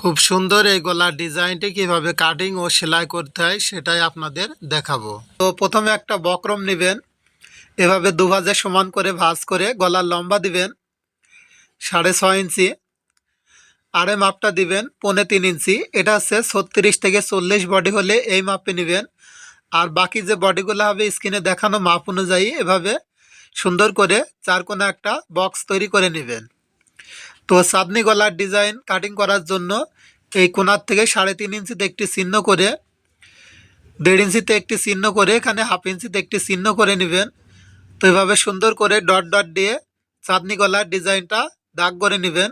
খুব সুন্দর এই গলার ডিজাইনটি কিভাবে কাটিং ও সেলাই করতে হয় সেটাই আপনাদের দেখাবো। তো প্রথমে একটা বক্রম নেবেন, এভাবে দুভাজে সমান করে ভাঁজ করে গলার লম্বা দিবেন 6.5 ইঞ্চি, আড়ে মাপটা দিবেন 3.25 ইঞ্চি। এটা হচ্ছে 36 থেকে 40 বডি হলে এই মাপে নেবেন। আর বাকি যে বডিগুলো হবে স্ক্রিনে দেখানো মাপ অনুযায়ী এভাবে সুন্দর করে চার কোণা একটা বক্স তৈরি করে নেবেন। তো চাঁদনি গলার ডিজাইন কাটিং করার জন্য এই কোণার থেকে 3.5 ইঞ্চিতে একটি চিহ্ন করে, 1.5 ইঞ্চিতে একটি চিহ্ন করে, এখানে 1/2 ইঞ্চিতে একটি চিহ্ন করে নেবেন। তো এভাবে সুন্দর করে ডট ডট দিয়ে চাঁদনি গলার ডিজাইনটা দাগ করে নেবেন।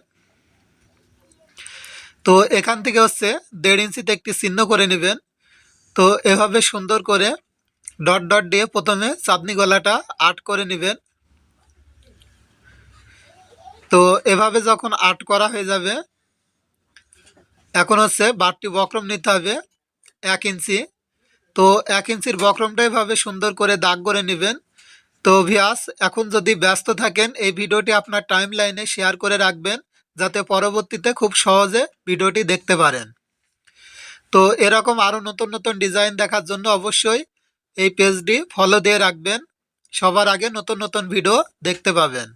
তো এখান থেকে হচ্ছে 1.5 ইঞ্চিতে একটি চিহ্ন করে নেবেন। তো এভাবে সুন্দর করে ডট ডট দিয়ে প্রথমে চাঁদনি গলাটা আর্ট করে নেবেন। তো এভাবে যখন আর্ট করা হয়ে যাবে, এখন হচ্ছে বাড়তি বক্রম নিতে হবে 1 ইঞ্চি। তো 1 ইঞ্চির বক্রমটা এভাবে সুন্দর করে দাগ করে নেবেন। তো ভিউয়ার্স, এখন যদি ব্যস্ত থাকেন এই ভিডিওটি আপনার টাইম লাইনে শেয়ার করে রাখবেন, যাতে পরবর্তীতে খুব সহজে ভিডিওটি দেখতে পারেন। তো এরকম আরও নতুন নতুন ডিজাইন দেখার জন্য অবশ্যই এই পেজটি ফলো দিয়ে রাখবেন, সবার আগে নতুন নতুন ভিডিও দেখতে পাবেন।